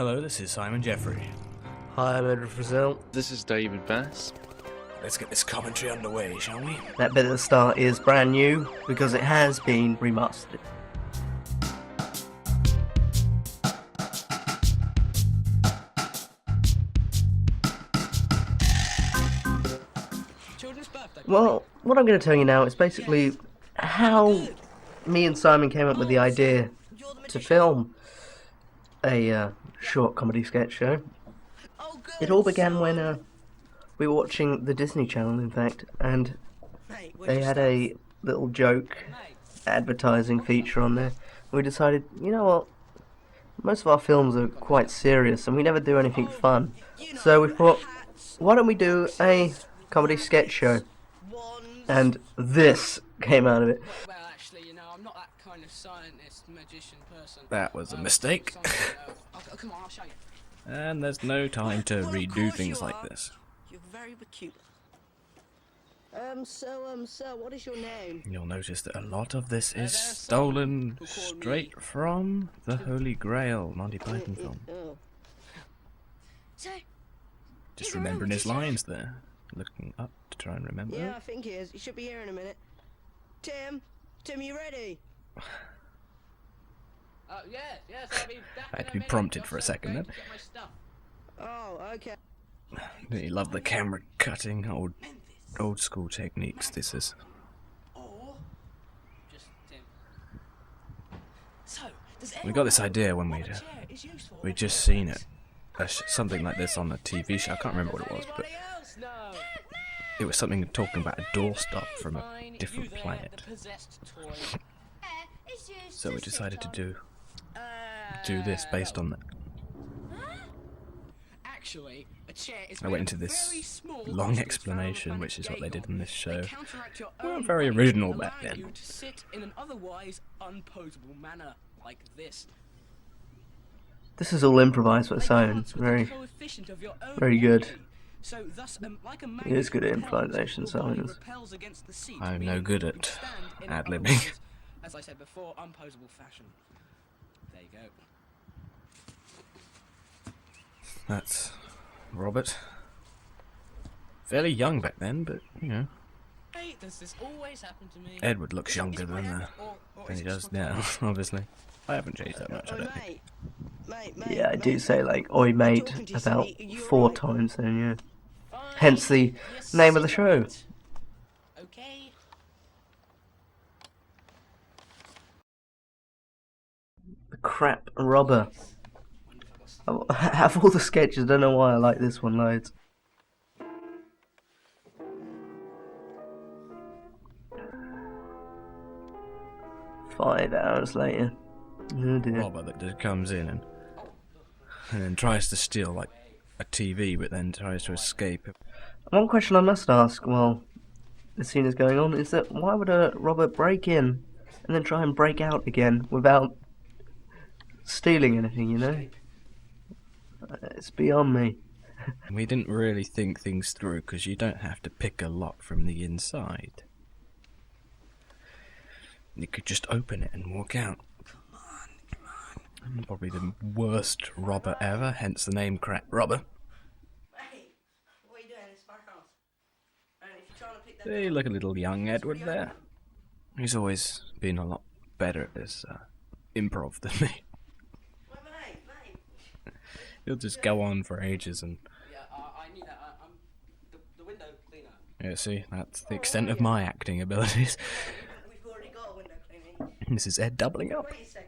Hello, this is Simon Jeffrey. Hi, I'm Edward Frizzell. This is David Bass. Let's get this commentary underway, shall we? That bit at the start is brand new because it has been remastered. Well, what I'm going to tell you now is basically how me and Simon came up with the idea to film a short comedy sketch show. It all began when we were watching the Disney Channel, in fact, and they had a little joke advertising feature on there. We decided, you know what, most of our films are quite serious and we never do anything fun. So we thought, why don't we do a comedy sketch show? And this came out of it. Well, actually, you know, I'm not that kind of scientist, magician person. That was a mistake. Come on, I'll show you. And there's no time to redo things like this. You're very peculiar. Sir, what is your name? You'll notice that a lot of this is stolen straight from the Holy Grail Monty Python film. Oh. So, Just remembering his lines there. Looking up to try and remember. Yeah, I think he is. He should be here in a minute. Tim, you ready? yes, I'll be back. I had to be prompted for a second then. Oh, okay. Don't you love the camera cutting, old school techniques this is. Just Tim. So, We got this idea when we'd just seen it. Something like this on a TV show. I can't remember what it was, but it was something talking about a doorstop from a different planet. So we decided to do this based on that. Actually, a chair is I went into this very small long obstacle explanation, found which is what they Gable. did in this show. They counteract your Weren't own very gravity, original back allowing then. you to sit in an otherwise unposable manner like this. This is all improvised by They Simon. dance It's with the very, coefficient of your own very good. energy. So thus, like a He is good at magnet repels, improvisation, your body Simon is. repels against the seat, I'm no meaning good you at can stand in an ad-libbing. otherwise, as I said before, unposable fashion. There you go. That's Robert. Fairly young back then, but, you know, Hey, does this always happen to me? Edward looks Is it younger my than habit, or he is it does just my now, taste? obviously. I haven't changed that much, I Oi, don't think. mate, Yeah, I do mate. say like "oi mate" talking to you, about Sonny. Are you 4 alright? times then, yeah. Fine. Hence the Yes, name of the sit show. right. Okay. The Crap Robber. Out of all the sketches, I don't know why I like this one loads. Five hours later. Oh dear. Robert that just comes in and then tries to steal, like, a TV, but then tries to escape. One question I must ask while the scene is going on is that why would a robber break in and then try and break out again without stealing anything, you know? It's beyond me. We didn't really think things through, because you don't have to pick a lock from the inside. You could just open it and walk out. Probably the worst robber ever, hence the name Crap Robber. Hey, what are you doing? It's my house. And if you're trying to pick that Hey, look at little young Edward there. He's always been a lot better at this improv than me. Well, mate. He'll just go on for ages and... Yeah, I need that. I'm the window cleaner. Yeah, see, that's the extent of my acting abilities. We've already got a window cleaning. This is Ed doubling up. Wait a second.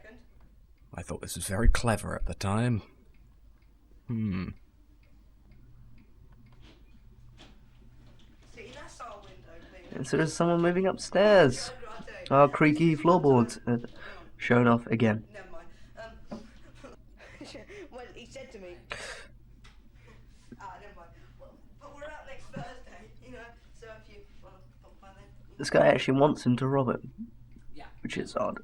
I thought this was very clever at the time. See, that's our window cleaner. And so there's someone moving upstairs. Our creaky floorboards shown off again. Never mind. Well, he said to me. Never mind. But we're out next Thursday, you know. So if you want to pop by then. This guy actually wants him to rob it, Yeah. which is odd.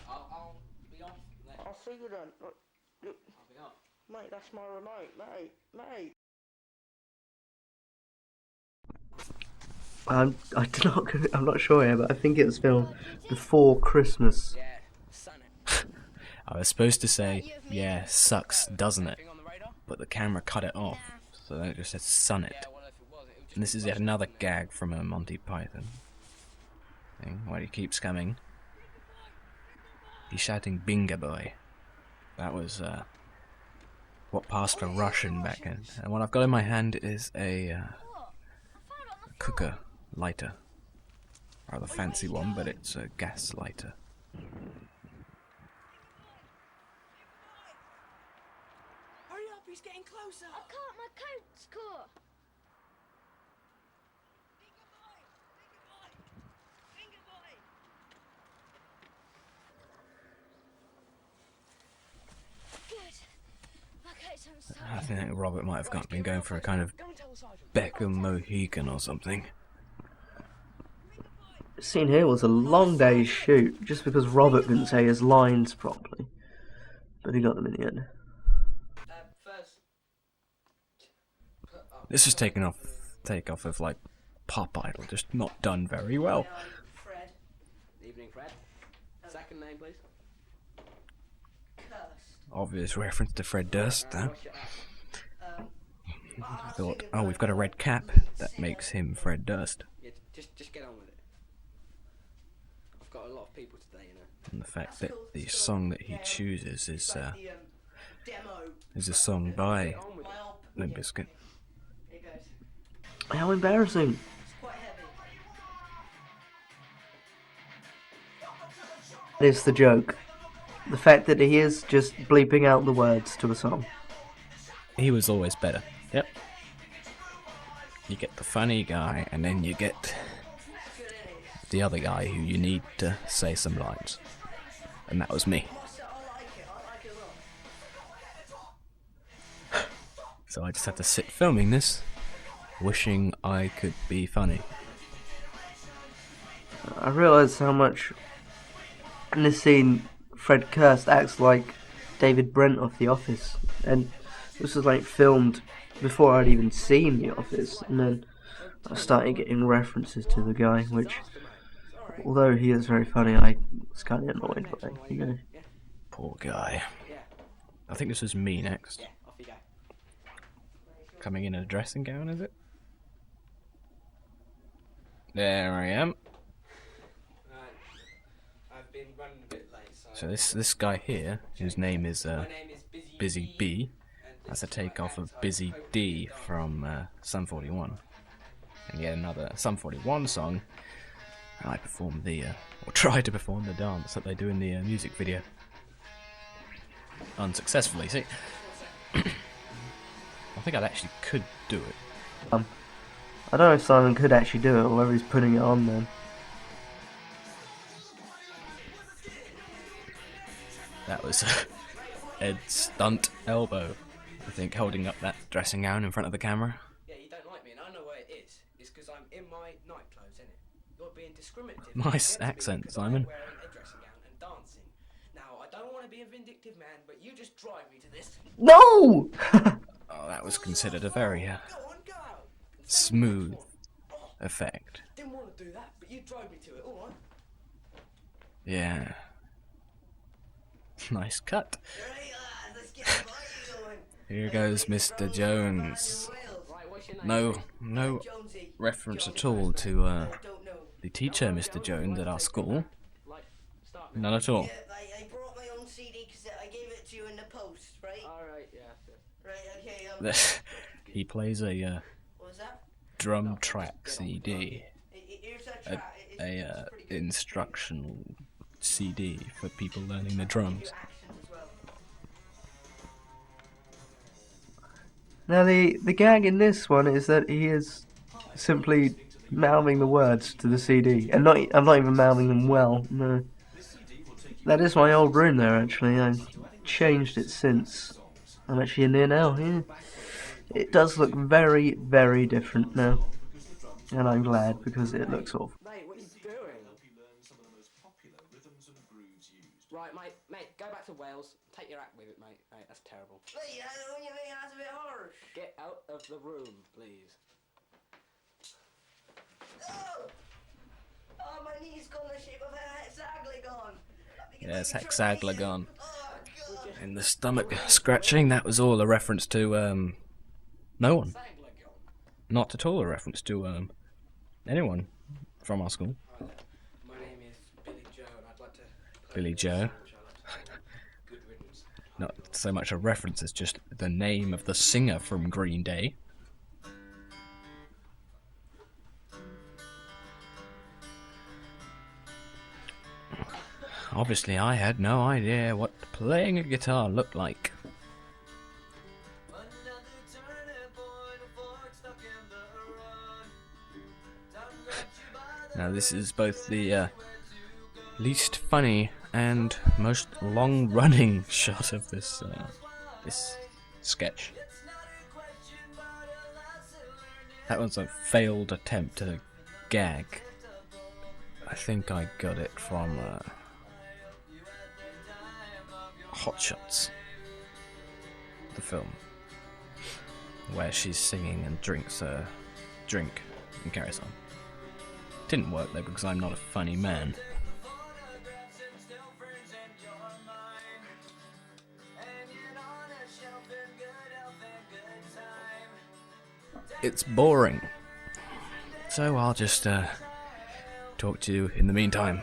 I'll be off then. I'll see you then. Look, I'll be off. mate, that's my remote, mate. I'm not sure here, but I think it was filmed before Christmas. Yeah, son. I was supposed to say, yeah, sucks, doesn't it? But the camera cut it off, so then it just said sun it. And this is yet another gag from a Monty Python thing, where he keeps coming. He's shouting Bingo Boy. That was what passed for Russian back then. And what I've got in my hand is a cooker lighter. Rather fancy one, but it's a gas lighter. Hurry up, he's getting closer. I can't, my coat's caught. Good. My coat's on side. I think Robert might have been going for a kind of Beckham Mohican or something. The scene here was a long day's shoot, just because Robert couldn't say his lines properly. But he got them in the end. First, This is takeoff of like Pop Idol, just not done very well. Fred. Evening, Fred. Second name, please. Cursed. Obvious reference to Fred Durst, though. What's your app? I thought, oh, we've got a red cap. That makes him Fred Durst. Yeah, just get on with it. I've got a lot of people today, you know. And the fact that the song that he chooses is The demo. a song by Get on with it. My old. Limp Bizkit. Here goes. How embarrassing. It's quite heavy. That is the joke. The fact that he is just bleeping out the words to a song. He was always better. Yep. You get the funny guy, and then you get the other guy who you need to say some lines. And that was me. So I like it a lot. So I just had to sit filming this, wishing I could be funny. I realised how much in this scene Fred Durst acts like David Brent of The Office, and this was like filmed before I'd even seen The Office, and then I started getting references to the guy, which, although he is very funny, I was kind of annoyed by, you know. Poor guy. Yeah, I think this was me next. yeah, off you go. Coming in a dressing gown, is it? There I am. I've been running a bit late, So this guy here, whose name is my name is Busy B, that's a takeoff of Busy D from Sum 41. And yet another Sum 41 song. And I performed or tried to perform the dance that they do in the music video. Unsuccessfully, see? I think I actually could do it. I don't know if Simon could actually do it, or whether he's putting it on then. That was Ed's stunt elbow, I think, holding up that dressing gown in front of the camera. Yeah, you don't like me, and I know why it is. It's because I'm in my night clothes, innit? You're being discriminative. Nice against me accent, because Simon. I'm wearing a dressing gown and dancing. Now, I don't want to be a vindictive man, but you just drive me to this. No! Oh, that was considered a very Go on, go. smooth effect. Didn't want to do that, but you drove me to it, alright? Yeah. Nice cut. Right, lads, let's get the party going. Here goes Mr. Jones. Right, what's your name? No Jonesy. reference at all to I don't know. the teacher, Mr. Jones, at our school. Like, start None at all. Yeah, I brought my own CD cassette. I gave it to you in the post, right? Alright, yeah. Right, okay. He plays a What was that? drum track CD, Here's that a, track. It's pretty good. instructional CD for people learning the drums. Action as well. Now the gag in this one is that he is simply mouthing the words to the CD, and I'm not even mouthing them well. No, that is my old room there. Actually, I've changed it since. I'm actually in there now. Yeah. It does look very, very different now, and I'm glad because it looks awful. Mate, what are you doing? Right, mate, go back to Wales. Take your act with it, mate. Mate, that's terrible. Wait, don't you think that's a bit harsh? Get out of the room, please. Oh! Oh, my knee's gone the shape of a hexagon. Yes, hexagon. Oh, in the stomach scratching, that was all a reference to, no one. Not at all a reference to, anyone from our school. My name is Billy Joe, and I'd like to play Billy the Joe. song, which I like to Good riddance. Not so much a reference as just the name of the singer from Green Day. Obviously, I had no idea what playing a guitar looked like. Now, this is both the least funny and most long-running shot of this sketch. That was a failed attempt at a gag. I think I got it from Hot Shots, the film, where she's singing and drinks a drink and carries on. Didn't work though because I'm not a funny man. It's boring, so I'll just talk to you in the meantime.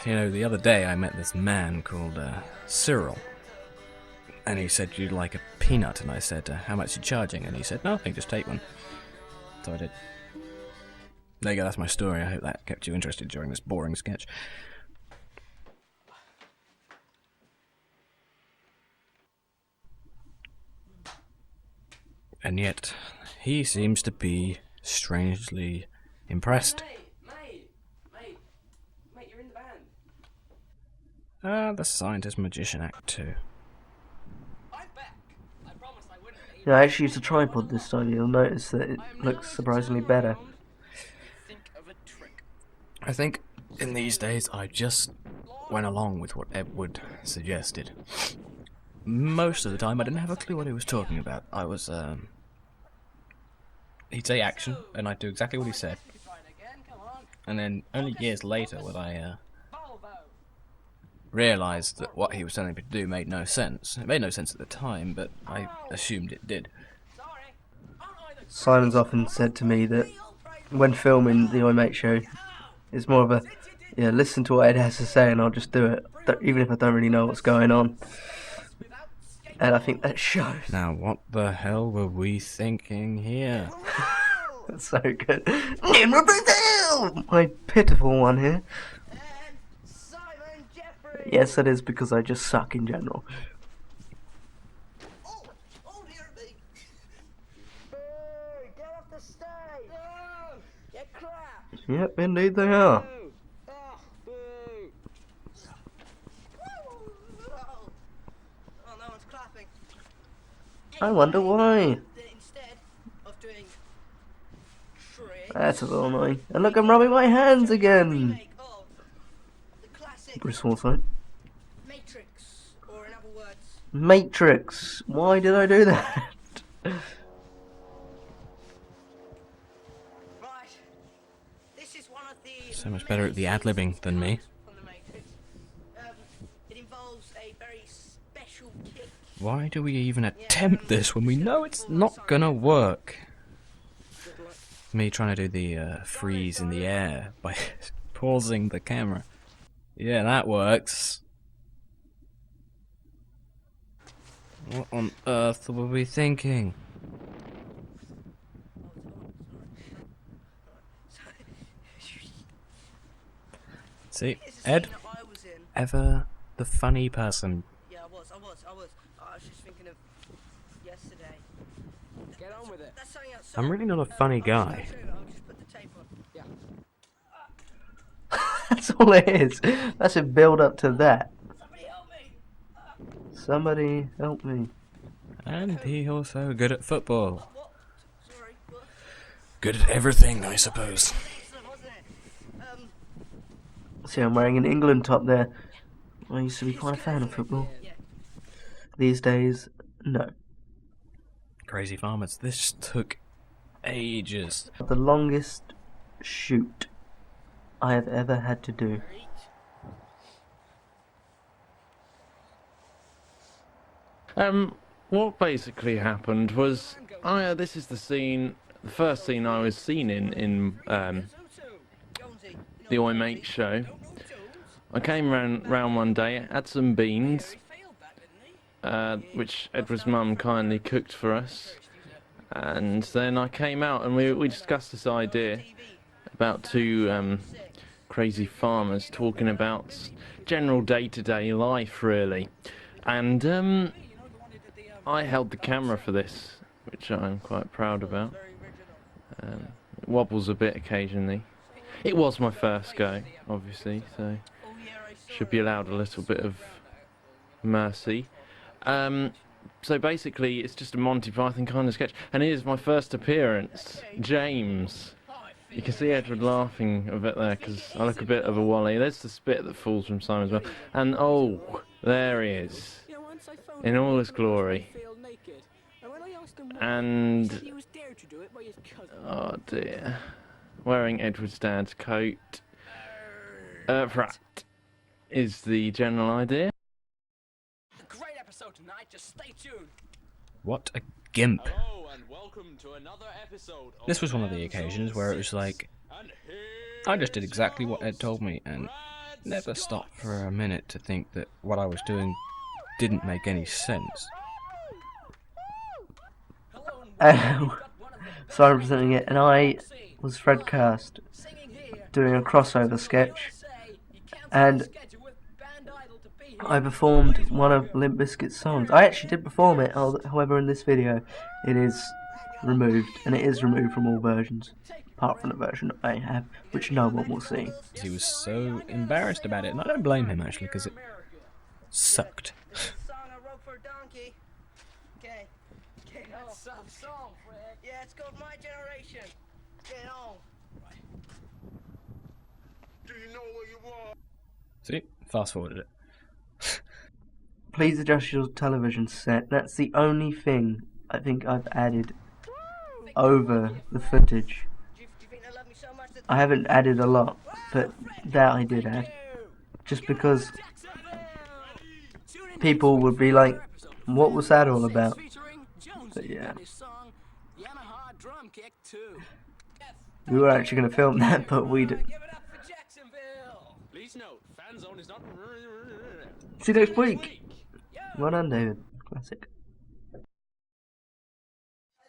You know, the other day I met this man called Cyril, and he said, "You'd like a peanut?" And I said, "How much are you charging?" And he said, "Nothing, just take one." So I did. There you go, that's my story. I hope that kept you interested during this boring sketch. And yet, he seems to be strangely impressed. Mate, you're in the band. The Scientist Magician Act 2. I'm back. I promised I wouldn't be. Yeah, I actually used a tripod this time. You'll notice that it looks surprisingly better. Think of a trick. I think in these days I just went along with what Edward suggested. Most of the time I didn't have a clue what he was talking about. I was, he'd say action, and I'd do exactly what he said. Try it again. Come on. And then only years later would I, Volvo. realised that what he was telling me to do made no sense. It made no sense at the time, but I assumed it did. Sorry. Aren't I the Simon's often said to me that when filming the Oi Mate show, it's more of a, yeah, listen to what Ed has to say and I'll just do it, even if I don't really know what's going on. And I think that shows. Now, what the hell were we thinking here? That's so good. My pitiful one here. Simon Jeffrey! Yes, it is because I just suck in general. Oh dear me! Boo! Get off the stage! No! You crap! Yep, indeed they are. Boo! Oh, boo! Oh, no one's clapping. I wonder why. Then instead of doing tricks, That's a little annoying. And look, I'm rubbing my hands again. remake of the classic Bruce Forsyth. Matrix, or in other words, Matrix. Why did I do that? right. This is one of the So much better at the ad-libbing than me. from the Matrix. It involves a very special kick. Why do we even attempt this when we know it's not gonna work? Me trying to do the freeze in the air by pausing the camera. Yeah, that works. What on earth were we thinking? See, It's the Ed, scene that I was in. ever the funny person. Yeah, I was. I was just thinking of yesterday. Get on with it. That's something outside. I'm really not a funny guy. I'll just put the tape on. Yeah. That's all it is. That's a build up to that. Somebody help me! Somebody help me. And he also good at football. What? Sorry. What? Good at everything, I suppose. Excellent, wasn't it? See, I'm wearing an England top there. I used to be quite a fan of football. Yeah. These days, no. Crazy Farmers, this took ages. The longest shoot I have ever had to do. What basically happened was, this is the scene, the first scene I was seen in the Oi Mate show. I came round one day, had some beans, which Edward's mum kindly cooked for us, and then I came out and we discussed this idea about two crazy farmers talking about general day-to-day life, really, and I held the camera for this, which I'm quite proud about. It wobbles a bit occasionally. It was my first go, obviously, so should be allowed a little bit of mercy. So basically, it's just a Monty Python kind of sketch, and here's my first appearance, James. You can see Edward laughing a bit there, because I look a bit of a wally. There's the spit that falls from Simon as well. And oh, there he is, in all his glory. And oh dear, wearing Edward's dad's coat. That is the general idea. Great episode tonight, just stay tuned. What a gimp. Hello and welcome to another episode of This was one of the occasions where it was like, I just did exactly what Ed told me and never stopped for a minute to think that what I was doing didn't make any sense. So I'm presenting it, and I was Fred Kirst doing a crossover sketch, and I performed one of Limp Bizkit's songs. I actually did perform it, however in this video it is removed, and it is removed from all versions, apart from the version that I have, which no one will see. He was so embarrassed about it, and I don't blame him actually, because it sucked. Yeah, it's called My Generation. Get on. Do you know where you are? See? Fast forwarded it. Please adjust your television set. That's the only thing I think I've added over the footage. Do you think they love me so much that I haven't added a lot, but that I did add. Just because people would be like, what was that all about? But yeah. We were actually going to film that, but we didn't. Give it up for Jacksonville. Please note, fan zone is not. See you next week. Well done, David. Classic. That's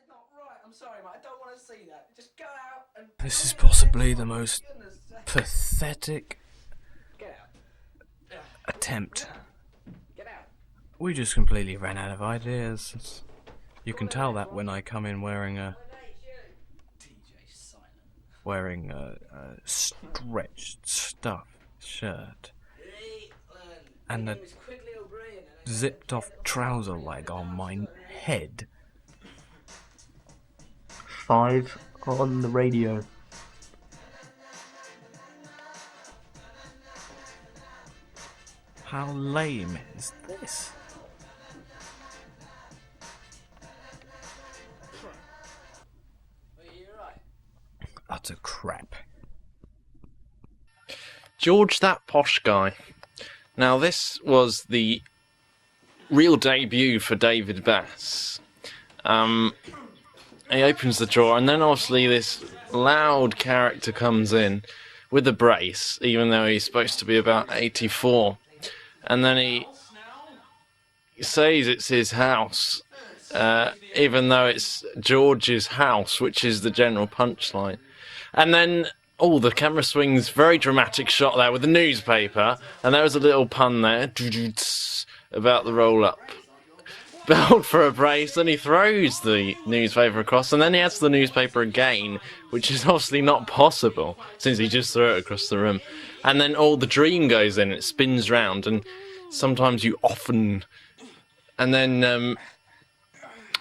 not right. I'm sorry, mate. I don't want to see that. Just go out and. This is possibly the most pathetic Get out. attempt. Get out. We just completely ran out of ideas. You can tell that when I come in wearing a stretched stuffed shirt and a zipped off trouser leg on my head. 5 on the radio. How lame is this? Utter crap. George That Posh Guy. Now this was the real debut for David Bass. He opens the drawer and then obviously this loud character comes in with a brace, even though he's supposed to be about 84. And then he says it's his house, even though it's George's house, which is the general punchline. And then, the camera swings, very dramatic shot there with the newspaper, and there was a little pun there, about the roll-up belt for a brace, and he throws the newspaper across, and then he adds the newspaper again, which is obviously not possible, since he just threw it across the room. And then the dream goes in, it spins round, and sometimes you often... And then,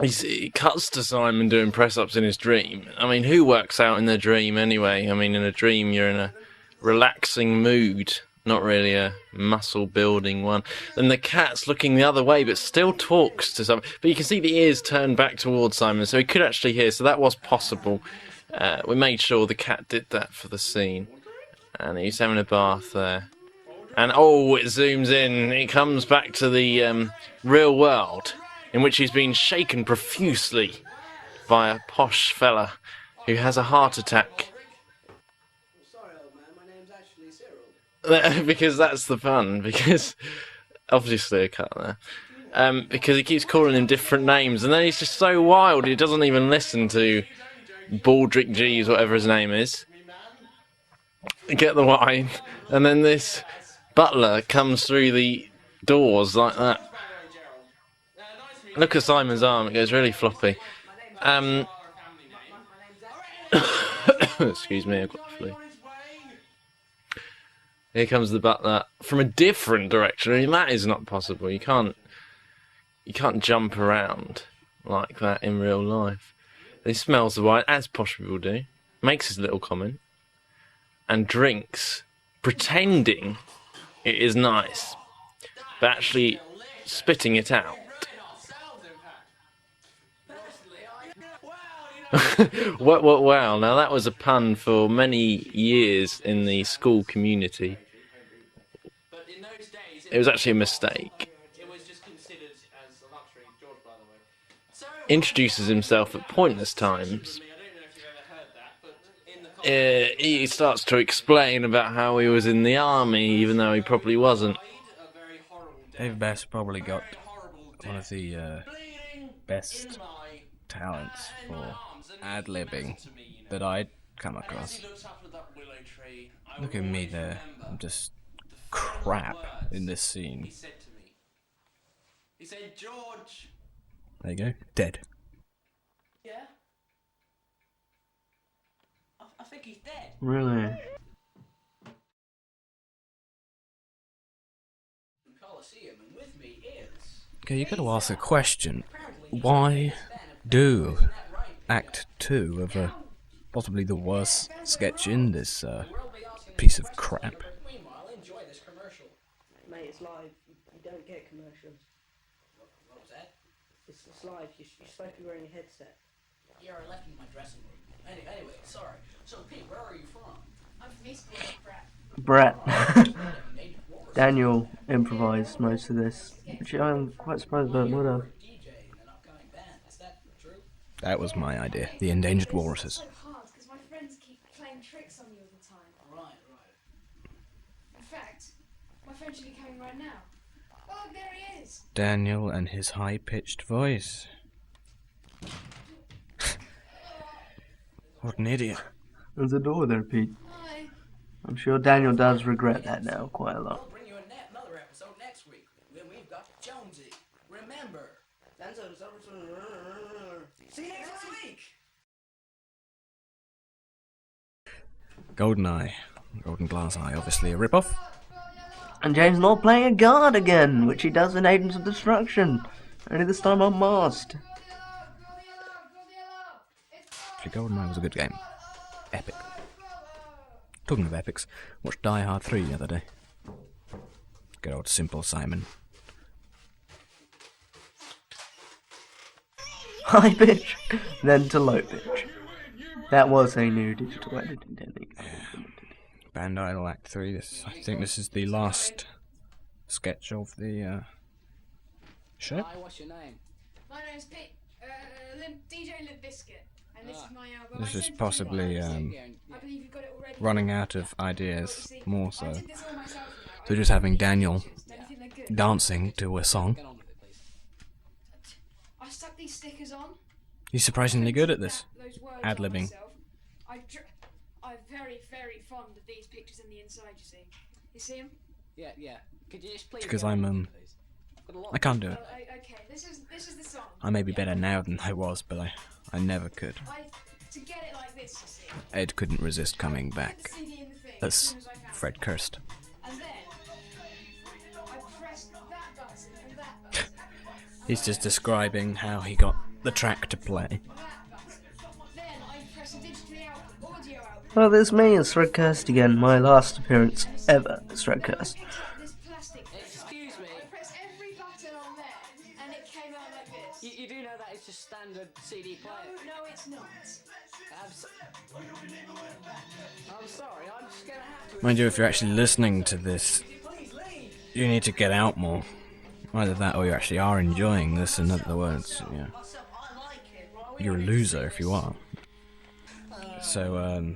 he cuts to Simon doing press-ups in his dream. I mean, who works out in their dream anyway? I mean, in a dream you're in a relaxing mood, not really a muscle-building one. And the cat's looking the other way, but still talks to Simon. But you can see the ears turned back towards Simon, so he could actually hear, so that was possible. We made sure the cat did that for the scene. And he's having a bath there. And, it zooms in. It comes back to the real world. in which he's been shaken profusely by a posh fella who has a heart attack. Sorry, old man, my name's actually Cyril. Because that's the fun, because obviously a cut there. Because he keeps calling him different names, and then he's just so wild he doesn't even listen to Baldric G's, whatever his name is. Get the wine, and then this butler comes through the doors like that. Look at Simon's arm, it goes really floppy. Excuse me, I've got the flu. Here comes the butler from a different direction. I mean, that is not possible. You can't jump around like that in real life. He smells the wine, as posh people do, makes his little comment, and drinks, pretending it is nice, but actually spitting it out. Wow, now that was a pun for many years in the school community. It was actually a mistake. Introduces himself at pointless times. He starts to explain about how he was in the army, even though he probably wasn't. Dave Bass probably got one of the best talents for ad-libbing that I'd come across. Look at me there, I'm just crap in this scene. He said, George. There you go, dead. Yeah? I think he's dead. Really? Coliseum, and with me is... Okay, you gotta ask a question. Why do Act 2 of possibly the worst sketch in this piece of crap? Meanwhile, enjoy this commercial. Mate, it's live. You don't get commercials. What was that? It's live. You're supposed to be wearing a headset. Yeah, I left you in my dressing room. Anyway, sorry. So, Pete, where are you from? I'm from Eastbourne, Brett. Brett. Daniel improvised most of this, which I'm quite surprised about. Would have. DJ in an upcoming band. Is that true? That was my idea, the Endangered Walruses. So hard because my friends keep playing tricks on you all the time. Right. In fact, my friend should be coming right now. Oh, there he is. Daniel and his high-pitched voice. What an idiot. There's a door there, Pete. Hi. I'm sure Daniel does regret that now quite a lot. We'll bring you another episode next week. Then we've got Jonesy. Remember. See you next week. GoldenEye. Golden Glass Eye, obviously a rip-off. And James Lord playing a guard again, which he does in Agents of Destruction. Only this time unmasked. Actually, GoldenEye was a good game. Epic. Talking of epics, watched Die Hard 3 the other day. Good old Simple Simon. High pitch, then to low pitch. That was a new digital editing technique. Band Idol Act 3. I think this is the last sketch of the show. Hi, what's your name? My name's Pete. DJ Limp Bizkit. And this is my album. This I is sent possibly I believe you got it already. running out of ideas, more I so. did this all myself. So just having Daniel Anything they're good. dancing to a song. Get on with it, please. I stuck these stickers on. He's surprisingly good at this. Those words Ad-libbing. on myself. I'm very, very fond of these pictures in the inside, you see. You see them? Yeah. Could you just please... Because get on I'm, with it, please? I've got a lot I can't do it. Okay, this is the song. I may be better now than I was, but I never could. To get it like this, you see. Ed couldn't resist coming Put back the CD in the thing as soon as I found Fred Kirst. it. And then I pressed that button and that button. He's just describing how he got the track to play. That button. Then I pressed a digitally out audio out. Well, there's me as Fred Kirst again, my last appearance ever as Fred Kirst. This plastic thing. Excuse me. I pressed every button on there and it came out like this. You do know that it's just standard CD player. No, it's not. I'm sorry, I'm just gonna have to... Mind you, if you're actually listening to this, you need to get out more. Either that or you actually are enjoying this, in other words, yeah. You're a loser if you are. So,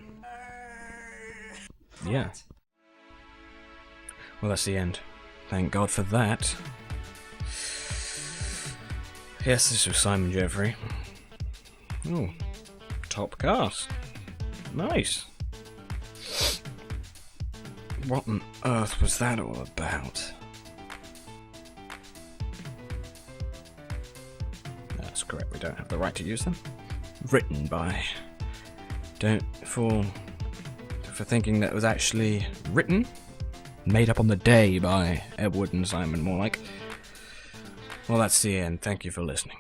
yeah. Well, that's the end. Thank God for that. Yes, this was Simon Jeffrey. Oh, top cast. Nice. What on earth was that all about? That's correct, we don't have the right to use them. Written by. Don't fall for thinking that it was actually written. Made up on the day by Edward and Simon, more like. Well, that's the end. Thank you for listening.